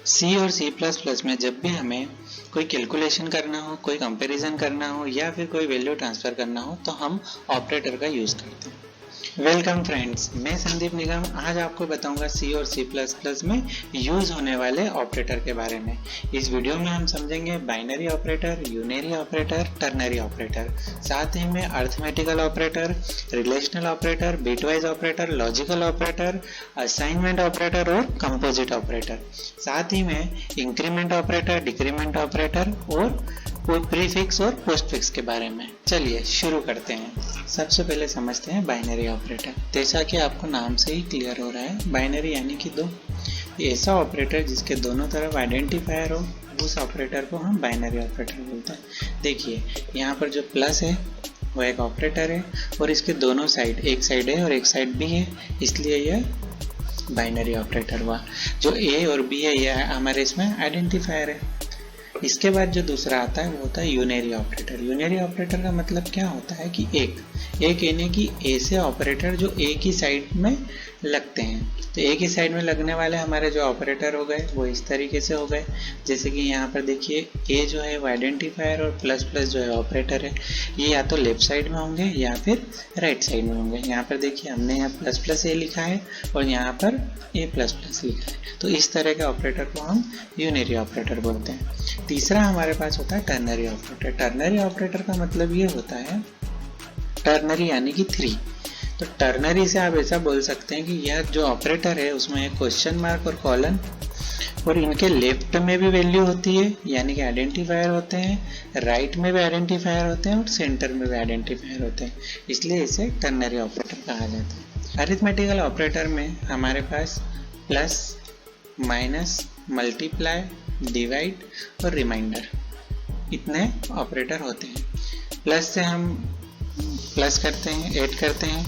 सी और C plus plus में जब भी हमें कोई कैलकुलेशन करना हो, कोई कंपैरिजन करना हो या फिर कोई वैल्यू ट्रांसफ़र करना हो तो हम ऑपरेटर का यूज़ करते हैं। वेलकम फ्रेंड्स, मैं संदीप निगम आज आपको बताऊंगा सी और सी प्लस प्लस में यूज़ होने वाले ऑपरेटर के बारे में। इस वीडियो में हम समझेंगे binary operator, unary operator, ternary operator, साथ ही में arithmetical operator, relational operator, bitwise operator, logical operator, assignment operator और कंपोजिट ऑपरेटर, साथ ही में इंक्रीमेंट ऑपरेटर, डिक्रीमेंट ऑपरेटर और प्रीफिक्स और पोस्टफिक्स के बारे में। चलिए शुरू करते हैं। सबसे पहले समझते हैं बाइनरी ऑपरेटर। जैसा कि आपको नाम से ही क्लियर हो रहा है, बाइनरी यानी कि दो, ऐसा ऑपरेटर जिसके दोनों तरफ आइडेंटिफायर हो, उस ऑपरेटर को हम बाइनरी ऑपरेटर बोलते हैं। देखिए यहाँ पर जो प्लस है वो एक ऑपरेटर है और इसके दोनों साइड, एक साइड है और एक साइड बी है, इसलिए यह बाइनरी ऑपरेटर हुआ। जो ए और बी है यह हमारे इसमें आइडेंटिफायर है। इसके बाद जो दूसरा आता है वो होता है यूनरी ऑपरेटर। यूनरी ऑपरेटर का मतलब क्या होता है कि एक यानी कि ऐसे ऑपरेटर जो एक ही साइड में लगते हैं। तो एक ही साइड में लगने वाले हमारे जो ऑपरेटर हो गए वो इस तरीके से हो गए, जैसे कि यहाँ पर देखिए ए जो है वो आइडेंटिफायर और प्लस प्लस जो है ऑपरेटर है। ये या तो लेफ्ट साइड में होंगे या फिर राइट साइड में होंगे। यहाँ पर देखिए हमने यहाँ प्लस प्लस ए लिखा है और यहाँ पर ए प्लस प्लस लिखा है। तो इस तरह के ऑपरेटर को हम यूनरी ऑपरेटर बोलते हैं। तीसरा हमारे पास होता है टर्नरी ऑपरेटर। टर्नरी ऑपरेटर का मतलब ये होता है, टर्नरी यानी कि 3। तो टर्नरी से आप ऐसा बोल सकते हैं कि यह जो ऑपरेटर है उसमें एक क्वेश्चन मार्क और कॉलन और इनके लेफ्ट में भी वैल्यू होती है यानी कि आइडेंटिफायर होते हैं, राइट में भी आइडेंटिफायर होते हैं और सेंटर में भी आइडेंटिफायर होते हैं, इसलिए इसे टर्नरी ऑपरेटर कहा जाता है। अरिथमेटिकल ऑपरेटर में हमारे पास प्लस, माइनस, मल्टीप्लाई, डिवाइड और रिमाइंडर, इतने ऑपरेटर होते हैं। प्लस से हम प्लस करते हैं, ऐड करते हैं,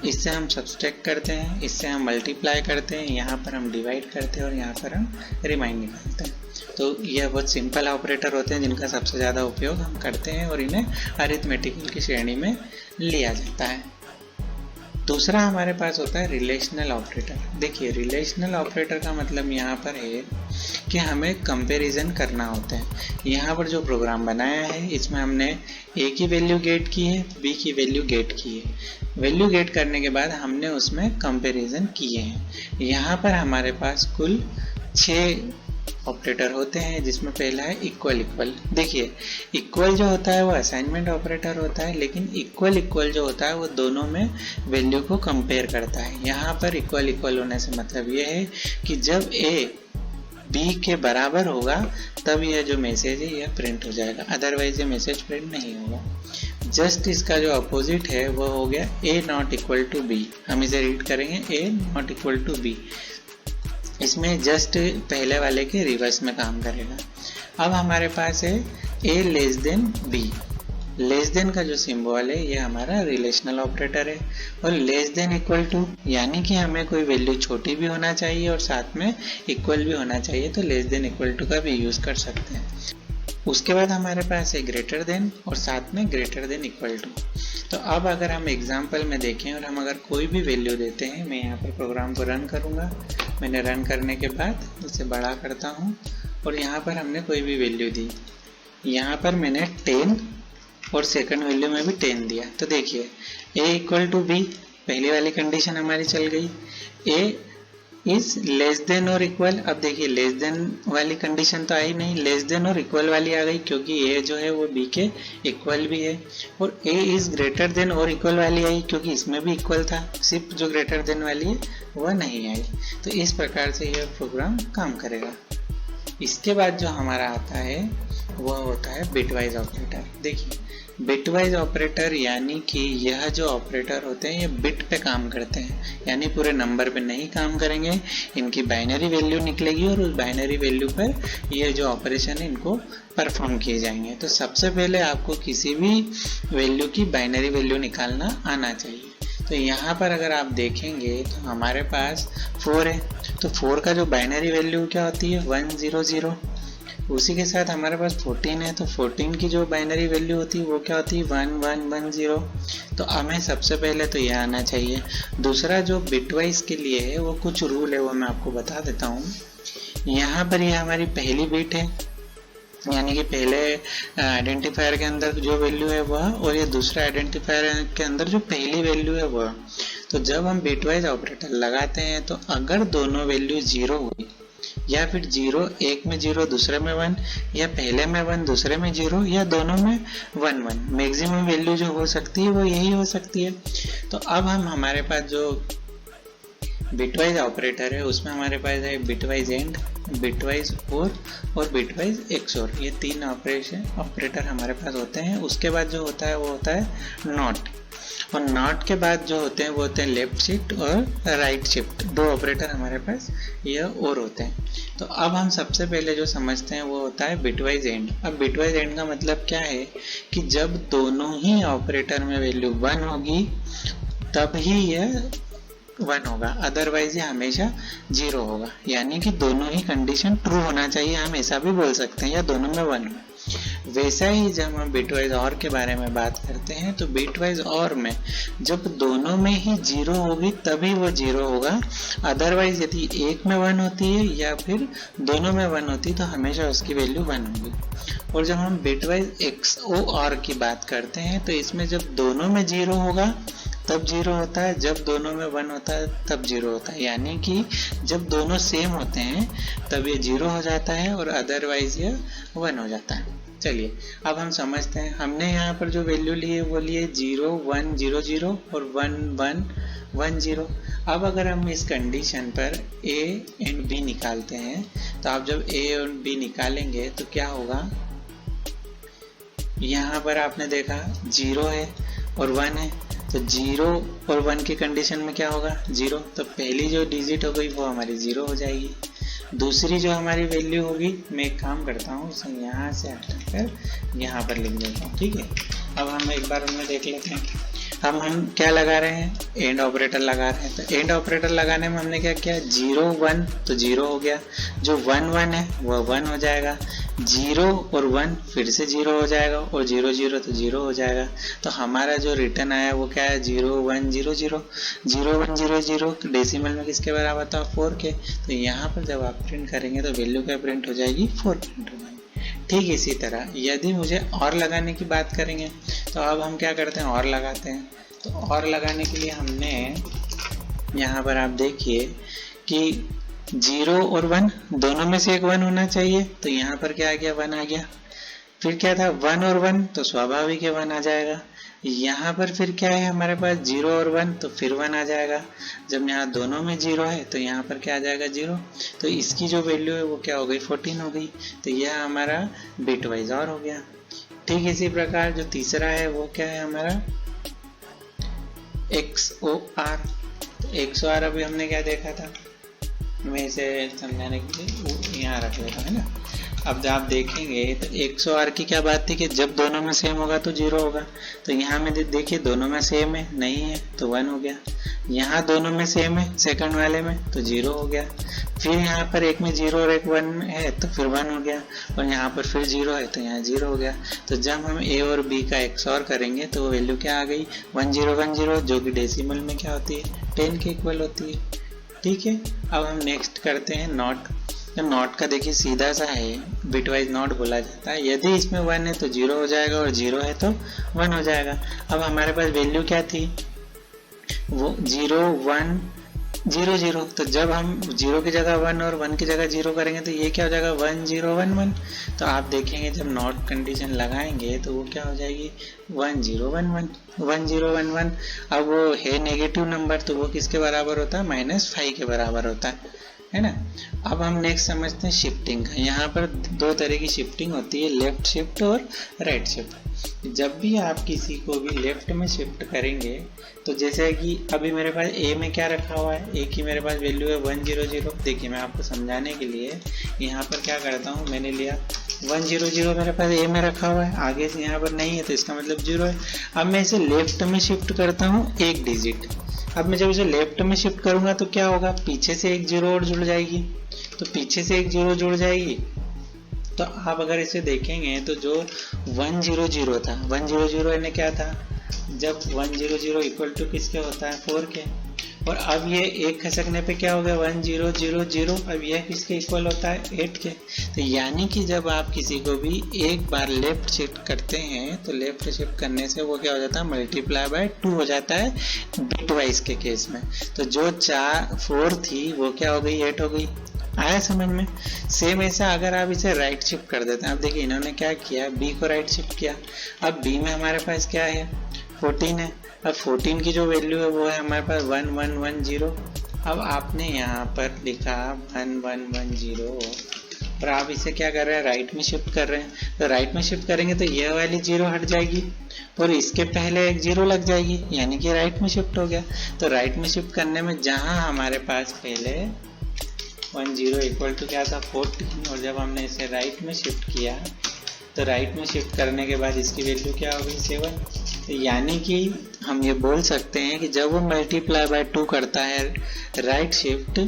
इससे हम सब्सट्रैक्ट करते हैं, इससे हम मल्टीप्लाई करते हैं, यहाँ पर हम डिवाइड करते हैं और यहाँ पर हम रिमाइंड निकालते हैं। तो यह बहुत सिंपल ऑपरेटर होते हैं जिनका सबसे ज़्यादा उपयोग हम करते हैं और इन्हें अरिथमेटिकल की श्रेणी में लिया जाता है। दूसरा हमारे पास होता है रिलेशनल ऑपरेटर। देखिए रिलेशनल ऑपरेटर का मतलब यहाँ पर है कि हमें कंपैरिजन करना होता है। यहाँ पर जो प्रोग्राम बनाया है इसमें हमने ए की वैल्यू गेट की है, बी की वैल्यू गेट की है। वैल्यू गेट करने के बाद हमने उसमें कंपैरिजन किए हैं। यहाँ पर हमारे पास कुल 6 ऑपरेटर होते हैं, जिसमें पहला है इक्वल इक्वल। देखिए इक्वल जो होता है वो असाइनमेंट ऑपरेटर होता है, लेकिन इक्वल इक्वल जो होता है वो दोनों में वैल्यू को कंपेयर करता है। यहाँ पर इक्वल इक्वल होने से मतलब ये है कि जब ए बी के बराबर होगा तब यह जो मैसेज है यह प्रिंट हो जाएगा, अदरवाइज ये मैसेज प्रिंट नहीं होगा। जस्ट इसका जो अपोजिट है वो हो गया ए नॉट इक्वल टू बी। हम इसे रीड करेंगे ए नॉट इक्वल टू बी। इसमें जस्ट पहले वाले के रिवर्स में काम करेगा। अब हमारे पास है A less than B. Less than का जो सिंबल है ये हमारा रिलेशनल ऑपरेटर है और लेस देन इक्वल टू यानी कि हमें कोई वैल्यू छोटी भी होना चाहिए और साथ में इक्वल भी होना चाहिए, तो लेस देन इक्वल टू का भी यूज कर सकते हैं। उसके बाद हमारे पास है ग्रेटर देन और साथ में ग्रेटर देन इक्वल टू। तो अब अगर हम एग्जाम्पल में देखें और हम अगर कोई भी वैल्यू देते हैं, मैं यहाँ पर प्रोग्राम को रन करूँगा। मैंने रन करने के बाद उसे बड़ा करता हूँ और यहाँ पर हमने कोई भी वैल्यू दी। यहाँ पर मैंने 10 और सेकंड वैल्यू में भी 10 दिया। तो देखिए a इक्वल टू बी, पहली वाली कंडीशन हमारी चल गई। a इज लेस देन और इक्वल। अब देखिए लेस देन वाली कंडीशन तो आई नहीं, लेस देन और इक्वल वाली आ गई क्योंकि a जो है वो b के इक्वल भी है। और a इज ग्रेटर देन और इक्वल वाली आई क्योंकि इसमें भी इक्वल था, सिर्फ जो ग्रेटर देन वाली है वह नहीं आई। तो इस प्रकार से यह प्रोग्राम काम करेगा। इसके बाद जो हमारा आता है वह होता है बिटवाइज ऑपरेटर। देखिए बिटवाइज ऑपरेटर यानी कि यह जो ऑपरेटर होते हैं ये बिट पे काम करते हैं, यानी पूरे नंबर पे नहीं काम करेंगे। इनकी बाइनरी वैल्यू निकलेगी और उस बाइनरी वैल्यू पर ये जो ऑपरेशन है इनको परफॉर्म किए जाएंगे। तो सबसे पहले आपको किसी भी वैल्यू की बाइनरी वैल्यू निकालना आना चाहिए। तो यहाँ पर अगर आप देखेंगे तो हमारे पास 4 है, तो 4 का जो बाइनरी वैल्यू क्या होती है 100। उसी के साथ हमारे पास 14 है, तो 14 की जो बाइनरी वैल्यू होती है वो क्या होती है 1110। तो हमें सबसे पहले तो यह आना चाहिए। दूसरा जो बिटवाइज के लिए है वो कुछ रूल है, वो मैं आपको बता देता हूँ। यहाँ पर ये हमारी पहली बिट है, यानी कि पहले आइडेंटिफायर के अंदर जो वैल्यू है वह, और ये दूसरा आइडेंटिफायर के अंदर जो पहली वैल्यू है वह। तो जब हम बिटवाइज ऑपरेटर लगाते हैं तो अगर दोनों वैल्यू 0 हुई, या फिर 0 एक में 0 दूसरे में 1, या पहले में 1 दूसरे में 0, या दोनों में 1 1, मैक्सिमम वैल्यू जो हो सकती है वो यही हो सकती है। तो अब हम हमारे पास जो बिटवाइज ऑपरेटर है उसमें हमारे पास है बिटवाइज एंड, बिटवाइज और बिटवाइज एक्सओर, ये 3 ऑपरेटर हमारे पास होते हैं। उसके बाद जो होता है वो होता है नॉट, और नॉट के बाद जो होते हैं वो होते हैं लेफ्ट शिफ्ट और राइट शिफ्ट। 2 ऑपरेटर हमारे पास ये और होते हैं। तो अब हम सबसे पहले जो समझते हैं वो होता है बिटवाइज एंड। अब बिटवाइज एंड का मतलब क्या है कि जब दोनों ही ऑपरेटर में वैल्यू 1 होगी तब ही यह 1 होगा, अदरवाइज ये हमेशा 0 होगा। यानी कि दोनों ही कंडीशन ट्रू होना चाहिए, हम ऐसा भी बोल सकते हैं, या दोनों में 1 हो। वैसा ही जब हम बिटवाइज और के बारे में बात करते हैं तो बिटवाइज और में जब दोनों में ही 0 होगी तभी वो 0 होगा, अदरवाइज यदि एक में 1 होती है या फिर दोनों में 1 होती है तो हमेशा उसकी वैल्यू 1 होगी। और जब हम बिटवाइज एक्सओआर की बात करते हैं तो इसमें जब दोनों में 0 होगा तब 0 होता है, जब दोनों में 1 होता है तब 0 होता है। यानी कि जब दोनों सेम होते हैं तब ये 0 हो जाता है और अदरवाइज ये 1 हो जाता है। चलिए अब हम समझते हैं, हमने यहाँ पर जो वैल्यू ली है वो लिए 0 1 0 0 और 1 1 1 0। अब अगर हम इस कंडीशन पर a एंड b निकालते हैं तो आप जब a और b निकालेंगे तो क्या होगा, यहाँ पर आपने देखा 0 है और 1 है, तो 0 और 1 की कंडीशन में क्या होगा 0, तो पहली जो डिजिट हो गई वो हमारी 0 हो जाएगी। दूसरी जो हमारी वैल्यू होगी, मैं एक काम करता हूँ उसे यहाँ से हटाकर यहाँ पर लिख देता हूँ, ठीक है। अब हम एक बार उनमें देख लेते हैं। अब हम क्या लगा रहे हैं, एंड ऑपरेटर लगा रहे हैं। तो एंड ऑपरेटर लगाने में हमने क्या किया, 0 1 तो 0 हो गया, जो 1 1 है वह 1 हो जाएगा, 0 और 1 फिर से 0 हो जाएगा, और 0 0 तो 0 हो जाएगा। तो हमारा जो रिटर्न आया वो क्या है, 0 1 0 0 0 1 0 0, डेसिमल में किसके बराबर था, 4 के। तो यहाँ पर जब आप प्रिंट करेंगे तो वैल्यू क्या प्रिंट हो जाएगी, 4 प्रिंट हो जाएगी। ठीक इसी तरह यदि मुझे और लगाने की बात करेंगे तो अब हम क्या करते हैं, और लगाते हैं। तो और लगाने के लिए हमने यहाँ पर आप देखिए कि 0 और 1 दोनों में से एक 1 होना चाहिए, तो यहाँ पर क्या आ गया, 1 आ गया। फिर क्या था, 1 और 1 तो स्वाभाविक है 1 आ जाएगा। यहाँ पर फिर क्या है हमारे पास, 0 और 1 तो फिर 1 आ जाएगा। जब यहाँ दोनों में 0 है तो यहाँ पर क्या आ जाएगा, 0। तो इसकी जो वैल्यू है वो क्या हो गई, 14 हो गई। तो यह हमारा बिटवाइज और हो गया। ठीक इसी प्रकार जो तीसरा है वो क्या है हमारा, XOR। तो XOR अभी हमने क्या देखा था, मैं इसे समझाने के लिए यहाँ रख लेता है ना। अब जब आप देखेंगे तो 108 की क्या बात थी कि जब दोनों में सेम होगा तो 0 होगा। तो यहाँ में देखिए दोनों में सेम है, नहीं है तो 1 हो गया। यहाँ दोनों में सेम है सेकंड वाले में तो 0 हो गया। फिर यहाँ पर एक में 0 और एक 1 है तो फिर 1 हो गया, और यहाँ पर फिर 0 है तो यहाँ 0 हो गया। तो जब हम a और b का XOR करेंगे तो वो वैल्यू क्या आ गई, 1010, जो कि डेसिमल में क्या होती है, 10 के इक्वल होती है। ठीक है, अब हम नेक्स्ट करते हैं नॉट। तो नॉट का देखिए सीधा सा है, बिटवाइज नॉट बोला जाता है। यदि इसमें 1 है तो 0 हो जाएगा और 0 है तो 1 हो जाएगा। अब हमारे पास वैल्यू क्या थी, वो 0 1 0 0। तो जब हम 0 की जगह 1 और 1 की जगह 0 करेंगे तो ये क्या हो जाएगा, 1 0 1 1। तो आप देखेंगे जब नॉट कंडीशन लगाएंगे तो वो क्या हो जाएगी, 1 0 1 1 1 0 1 1। अब वो है नेगेटिव नंबर तो वो किसके बराबर होता है, -5 के बराबर होता है ना। अब हम नेक्स्ट समझते हैं शिफ्टिंग का। यहाँ पर 2 तरह की शिफ्टिंग होती है, लेफ्ट शिफ्ट और राइट शिफ्ट। जब भी आप किसी को भी लेफ्ट में शिफ्ट करेंगे तो जैसे कि अभी मेरे पास ए में क्या रखा हुआ है, ए की मेरे पास वैल्यू है 1 0 0। देखिए मैं आपको समझाने के लिए यहाँ पर क्या करता हूँ, मैंने लिया 1 0 0 मेरे पास ए में रखा हुआ है, आगे से यहाँ पर नहीं है तो इसका मतलब 0 है। अब मैं इसे लेफ्ट में शिफ्ट करता हूँ 1 डिजिट। अब मैं जब इसे लेफ्ट में शिफ्ट करूंगा तो क्या होगा, पीछे से एक 0 और जुड़ जाएगी। तो पीछे से एक 0 जुड़ जाएगी तो आप अगर इसे देखेंगे तो जो 1 0 0 था, 1 0 0 यानी क्या था, जब 1 0 0 इक्वल टू किसके होता है, 4 के। और अब ये एक खसकने पे क्या हो गया 1 0 0 0। अब यह किसके इक्वल होता है 8 के। तो यानी कि जब आप किसी को भी एक बार लेफ्ट शिफ्ट करते हैं तो लेफ्ट शिफ्ट करने से वो क्या हो जाता है मल्टीप्लाई बाय 2 हो जाता है बिट वाइज के केस में। तो जो 4 थी वो क्या हो गई 8 हो गई। आया समझ में। सेम ऐसा अगर आप इसे राइट शिफ्ट कर देते हैं, अब देखिए इन्होंने क्या किया बी को राइट शिफ्ट किया। अब बी में हमारे पास क्या है 14 है। अब 14 की जो वैल्यू है वो है हमारे पास 1 1 1 0। अब आपने यहाँ पर लिखा 1 1 1 0 और आप इसे क्या कर रहे हैं राइट में शिफ्ट कर रहे हैं। तो राइट में शिफ्ट करेंगे तो यह वाली 0 हट जाएगी और इसके पहले एक 0 लग जाएगी, यानी कि राइट में शिफ्ट हो गया। तो राइट में शिफ्ट करने में जहाँ हमारे पास पहले 1 0 इक्वल टू क्या था 14 और जब हमने इसे राइट में शिफ्ट किया तो राइट में शिफ्ट करने के बाद इसकी वैल्यू क्या हो गई 7। तो यानी कि हम ये बोल सकते हैं कि जब वो मल्टीप्लाई बाय 2 करता है राइट शिफ्ट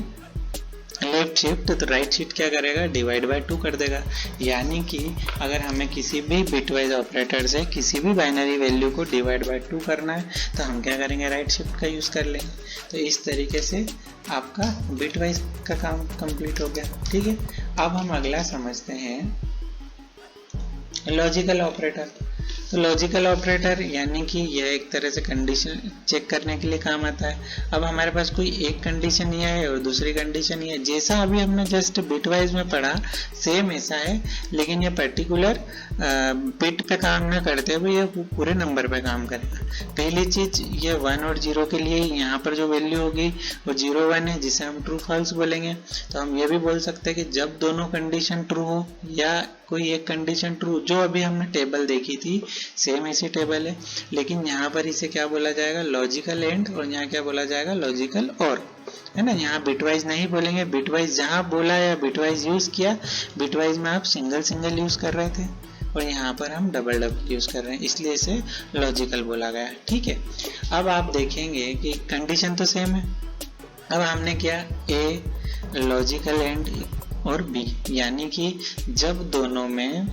लेफ्ट शिफ्ट तो राइट शिफ्ट क्या करेगा डिवाइड बाय 2 कर देगा। यानी कि अगर हमें किसी भी बिटवाइज ऑपरेटर से किसी भी बाइनरी वैल्यू को डिवाइड बाय 2 करना है तो हम क्या करेंगे राइट शिफ्ट का यूज़ कर लेंगे। तो इस तरीके से आपका बिटवाइज का काम कंप्लीट हो गया। ठीक है, अब हम अगला समझते हैं लॉजिकल ऑपरेटर। तो लॉजिकल ऑपरेटर यानी कि यह एक तरह से कंडीशन चेक करने के लिए काम आता है। अब हमारे पास कोई एक कंडीशन ही है और दूसरी कंडीशन ही है, जैसा अभी हमने जस्ट बिटवाइज में पढ़ा सेम ऐसा है, लेकिन ये पर्टिकुलर बिट पे काम ना करते हुए ये पूरे नंबर पे काम करेगा। पहली चीज ये 1 और 0 के लिए यहाँ पर जो वैल्यू होगी वो 0 1 है जिसे हम ट्रू फॉल्स बोलेंगे। तो हम ये भी बोल सकते हैं कि जब दोनों कंडीशन ट्रू हो या कोई एक कंडीशन ट्रू, जो अभी हमने टेबल देखी थी सेम ऐसी टेबल है, लेकिन यहाँ पर इसे क्या बोला जाएगा लॉजिकल एंड और यहाँ क्या बोला जाएगा लॉजिकल और, है ना। यहाँ बिटवाइज नहीं बोलेंगे, बिटवाइज जहाँ बोला या बिटवाइज यूज किया, बिटवाइज में आप सिंगल सिंगल यूज कर रहे थे और यहाँ पर हम डबल डबल यूज कर रहे हैं, इसलिए इसे लॉजिकल बोला गया। ठीक है, अब आप देखेंगे कि कंडीशन तो सेम है। अब हमने क्या ए लॉजिकल एंड और बी, यानी कि जब दोनों में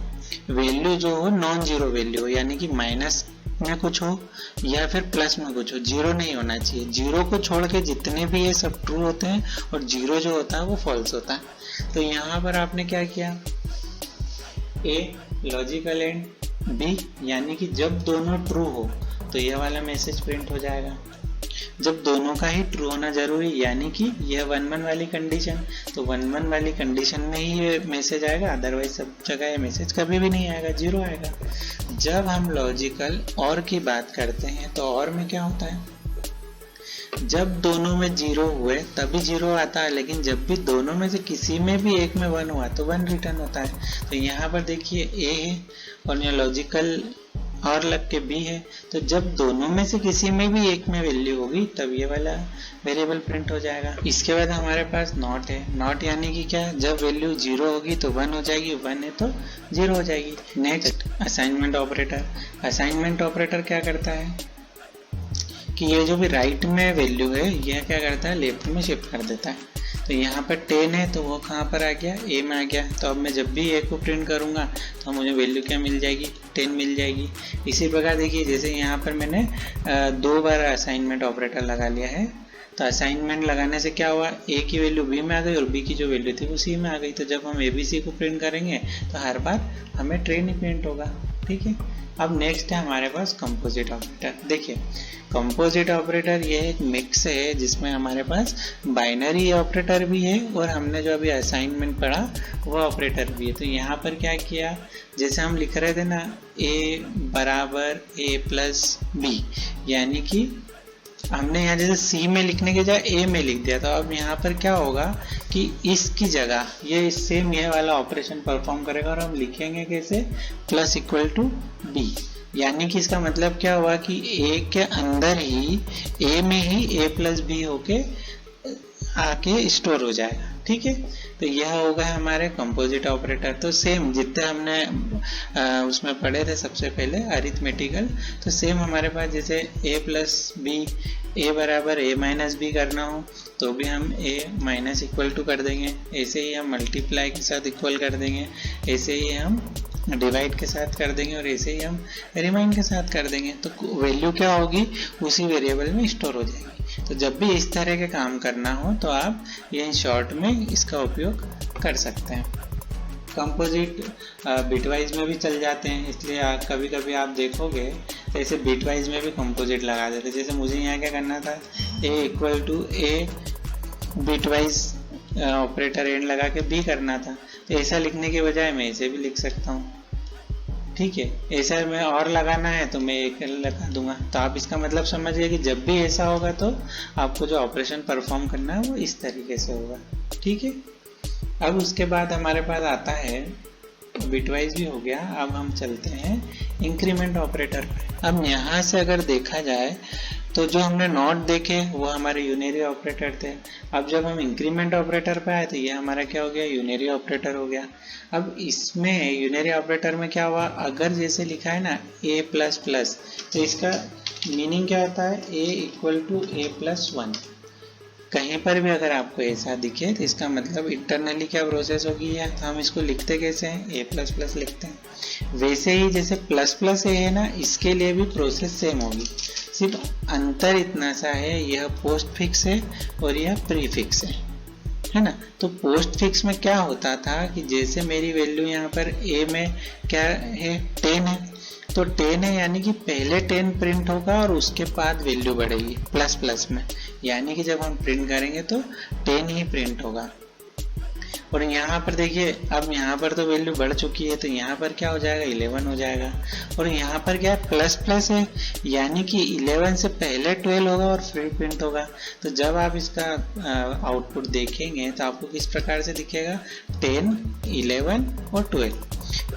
वैल्यू जो हो नॉन जीरो वैल्यू हो, यानी कि माइनस में कुछ हो या फिर प्लस में कुछ हो, जीरो नहीं होना चाहिए। जीरो को छोड़ के जितने भी ये सब ट्रू होते हैं और जीरो जो होता है वो फॉल्स होता है। तो यहाँ पर आपने क्या किया ए लॉजिकल एंड बी, यानी कि जब दोनों ट्रू हो तो ये वाला मैसेज प्रिंट हो जाएगा। जब दोनों का ही ट्रू होना जरूरी, यानी कि यह 1 1 वाली कंडीशन, तो 1 1 वाली कंडीशन में ही ये मैसेज आएगा, अदरवाइज सब जगह ये मैसेज कभी भी नहीं आएगा, जीरो आएगा। जब हम लॉजिकल और की बात करते हैं तो और में क्या होता है, जब दोनों में जीरो हुए तभी जीरो आता है, लेकिन जब भी दोनों में से किसी में भी एक में 1 हुआ तो 1 रिटर्न होता है। तो यहाँ पर देखिए ए है और यहाँ लॉजिकल और लग के बी है, तो जब दोनों में से किसी में भी एक में वैल्यू होगी तब ये वाला वेरिएबल प्रिंट हो जाएगा। इसके बाद हमारे पास नॉट है। नॉट यानी कि क्या, जब वैल्यू 0 होगी तो 1 हो जाएगी, 1 है तो 0 हो जाएगी। Next assignment operator. Assignment operator क्या करता है कि ये जो भी राइट में वैल्यू है यह क्या करता है लेफ्ट में शिफ्ट कर देता है। तो यहाँ पर 10 है तो वो कहाँ पर आ गया ए में आ गया। तो अब मैं जब भी ए को प्रिंट करूँगा तो मुझे वैल्यू क्या मिल जाएगी 10 मिल जाएगी। इसी प्रकार देखिए जैसे यहाँ पर मैंने 2 बार असाइनमेंट ऑपरेटर लगा लिया है, तो असाइनमेंट लगाने से क्या हुआ ए की वैल्यू बी में आ गई और बी की जो वैल्यू थी वो सी में आ गई। तो जब हम ए बी सी को प्रिंट करेंगे तो हर बार हमें ट्रेन ही प्रिंट होगा। ठीक है, अब नेक्स्ट है हमारे पास कंपोजिट ऑपरेटर। देखिए कंपोजिट ऑपरेटर ये एक मिक्स है जिसमें हमारे पास बाइनरी ऑपरेटर भी है और हमने जो अभी असाइनमेंट पढ़ा वो ऑपरेटर भी है। तो यहाँ पर क्या किया, जैसे हम लिख रहे थे ना ए बराबर ए प्लस बी, यानी कि हमने यहाँ जैसे सी में लिखने के जाए ए में लिख दिया। तो अब यहाँ पर क्या होगा कि इसकी जगह ये सेम ये वाला ऑपरेशन परफॉर्म करेगा और हम लिखेंगे कैसे प्लस इक्वल टू बी, यानी कि इसका मतलब क्या हुआ कि ए के अंदर ही ए में ही ए प्लस बी होके आके स्टोर हो जाएगा। ठीक है, तो यह होगा हमारे कंपोजिट ऑपरेटर। तो सेम जितने हमने उसमें पढ़े थे सबसे पहले अरिथमेटिकल, तो सेम हमारे पास जैसे ए प्लस बी, ए बराबर ए माइनस बी करना हो तो भी हम ए माइनस इक्वल टू कर देंगे, ऐसे ही हम मल्टीप्लाई के साथ इक्वल कर देंगे, ऐसे ही हम डिवाइड के साथ कर देंगे और ऐसे ही हम रिमाइंड के साथ कर देंगे। तो वैल्यू क्या होगी उसी वेरिएबल में स्टोर हो जाएगी। तो जब भी इस तरह के काम करना हो तो आप ये शॉर्ट में इसका उपयोग कर सकते हैं। कंपोजिट बिटवाइज में भी चल जाते हैं, इसलिए कभी कभी आप देखोगे तो ऐसे बिटवाइज में भी कंपोजिट लगा देते। जैसे मुझे यहाँ क्या करना था, a equal to a bitwise operator and लगा के b करना था, तो ऐसा लिखने के बजाय मैं ऐसे भी लिख सकता हूँ। ठीक है, ऐसा में और लगाना है तो मैं एक लगा दूंगा। तो आप इसका मतलब समझिए कि जब भी ऐसा होगा तो आपको जो ऑपरेशन परफॉर्म करना है वो इस तरीके से होगा। ठीक है, अब उसके बाद हमारे पास आता है, बिटवाइज भी हो गया, अब हम चलते हैं इंक्रीमेंट ऑपरेटर पे। अब यहाँ से अगर देखा जाए तो जो हमने नॉट देखे वो हमारे यूनरी ऑपरेटर थे। अब जब हम इंक्रीमेंट ऑपरेटर पे आए तो ये हमारा क्या हो गया, यूनरी ऑपरेटर हो गया। अब इसमें यूनरी ऑपरेटर में क्या हुआ, अगर जैसे लिखा है ना a प्लस प्लस, तो इसका मीनिंग क्या होता है, a equal to a plus 1। कहीं पर भी अगर आपको ऐसा दिखे तो इसका मतलब इंटरनली क्या प्रोसेस होगी है, तो हम इसको लिखते कैसे हैं, a प्लस प्लस लिखते हैं। वैसे ही जैसे प्लस प्लस है ना, इसके लिए भी प्रोसेस सेम होगी, सिर्फ अंतर इतना सा है, यह पोस्ट फिक्स है और यह प्री फिक्स है ना। तो पोस्ट फिक्स में क्या होता था कि जैसे मेरी वैल्यू यहाँ पर a में क्या है, 10 है, तो 10 है यानी कि पहले 10 प्रिंट होगा और उसके बाद वैल्यू बढ़ेगी प्लस प्लस में, यानी कि जब हम प्रिंट करेंगे तो 10 ही प्रिंट होगा। और यहाँ पर देखिए, अब यहाँ पर तो वैल्यू बढ़ चुकी है तो यहाँ पर क्या हो जाएगा, 11 हो जाएगा। और यहाँ पर क्या है, प्लस प्लस है यानी कि 11 से पहले 12 होगा और फिर प्रिंट होगा। तो जब आप इसका आउटपुट देखेंगे तो आपको किस प्रकार से दिखेगा, 10, 11 और 12।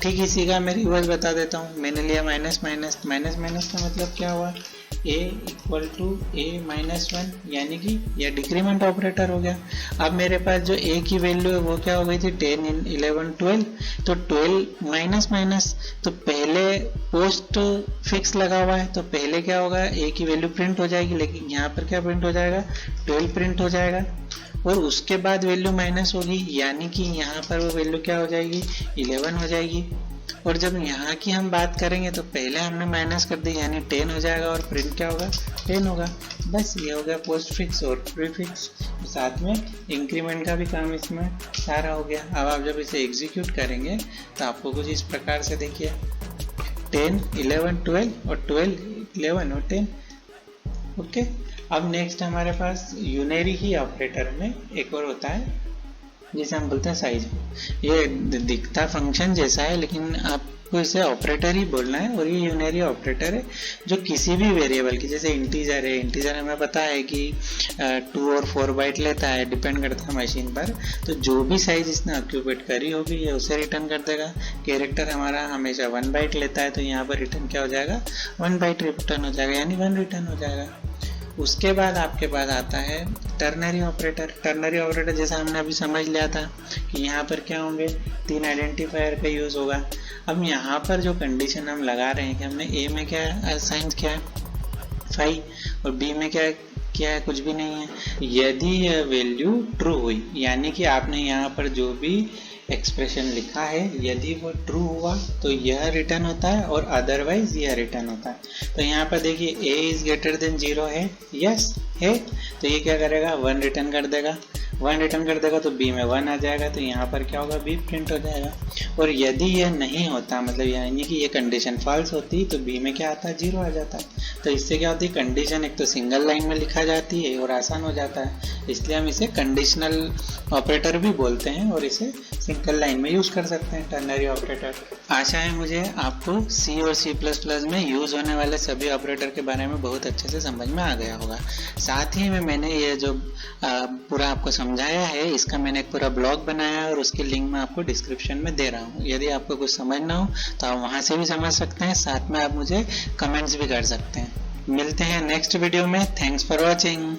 ठीक इसी का मैं रिवर्स बता देता हूँ। मैंने लिया माइनस माइनस, माइनस माइनस का मतलब क्या हुआ, a equal to a minus 1, यानी कि यह डिक्रीमेंट ऑपरेटर हो गया। अब मेरे पास जो a की वैल्यू है वो क्या हो गई थी, 10, 11, 12, तो 12 माइनस माइनस, तो पहले पोस्ट फिक्स लगा हुआ है तो पहले क्या होगा, a की वैल्यू प्रिंट हो जाएगी, लेकिन यहाँ पर क्या प्रिंट हो जाएगा, 12 प्रिंट हो जाएगा। और उसके बाद वैल्यू माइनस होगी यानी कि यहाँ पर वो वैल्यू क्या हो जाएगी, 11 हो जाएगी। और जब यहाँ की हम बात करेंगे तो पहले हमने माइनस कर दी यानी 10 हो जाएगा और प्रिंट क्या होगा, 10 होगा। बस ये हो गया पोस्ट फिक्स और प्री फिक्स, साथ में इंक्रीमेंट का भी काम इसमें सारा हो गया। अब आप जब इसे एग्जीक्यूट करेंगे तो आपको कुछ इस प्रकार से देखिए, 10, 11, 12 और 12, 11 और 10। ओके, अब नेक्स्ट हमारे पास यूनरी ही ऑपरेटर में एक और होता है जिसे हम बोलते हैं साइज। ये दिखता फंक्शन जैसा है लेकिन आपको इसे ऑपरेटर ही बोलना है, और ये यूनरी ऑपरेटर है जो किसी भी वेरिएबल की, जैसे इंटीजर है, इंटीजर हमें पता है कि 2 और 4 बाइट लेता है, डिपेंड करता है मशीन पर। तो जो भी साइज इसने ऑक्यूपेट करी होगी ये उसे रिटर्न कर देगा। कैरेक्टर हमारा हमेशा 1 बाइट लेता है तो यहाँ पर रिटर्न क्या हो जाएगा, 1 बाइट रिटर्न हो जाएगा, यानी 1 रिटर्न हो जाएगा। उसके बाद आपके पास आता है टर्नरी ऑपरेटर। टर्नरी ऑपरेटर जैसा हमने अभी समझ लिया था कि यहाँ पर क्या होंगे, 3 आइडेंटिफायर का यूज़ होगा। अब यहाँ पर जो कंडीशन हम लगा रहे हैं कि हमने ए में क्या असाइन किया है 5 और बी में क्या है कुछ भी नहीं है। यदि यह वैल्यू ट्रू हुई यानी कि आपने यहाँ पर जो भी एक्सप्रेशन लिखा है यदि वो ट्रू हुआ तो यह रिटर्न होता है और अदरवाइज यह रिटर्न होता है। तो यहाँ पर देखिए a इज ग्रेटर देन 0 है, यस है, तो ये क्या करेगा, 1 रिटर्न कर देगा। 1 रिटर्न कर देगा तो b में 1 आ जाएगा, तो यहाँ पर क्या होगा, b प्रिंट हो जाएगा। और यदि यह नहीं होता, मतलब यानी कि ये कंडीशन फॉल्स होती तो b में क्या आता है, 0 आ जाता। तो इससे क्या होती है, कंडीशन एक तो सिंगल लाइन में लिखा जाती है और आसान हो जाता है, इसलिए हम इसे कंडीशनल ऑपरेटर भी बोलते हैं और इसे सिंगल लाइन में यूज कर सकते हैं, टर्नरी ऑपरेटर। आशा है मुझे आपको C और C++ में यूज होने वाले सभी ऑपरेटर के बारे में बहुत अच्छे से समझ में आ गया होगा। साथ ही में मैंने ये जो पूरा आपको समझाया है इसका मैंने एक पूरा ब्लॉग बनाया है और उसकी लिंक मैं आपको डिस्क्रिप्शन में दे रहा हूँ। यदि आपको कुछ समझना हो तो आप वहाँ से भी समझ सकते हैं, साथ में आप मुझे कमेंट्स भी कर सकते हैं। मिलते हैं नेक्स्ट वीडियो में। Thanks for watching.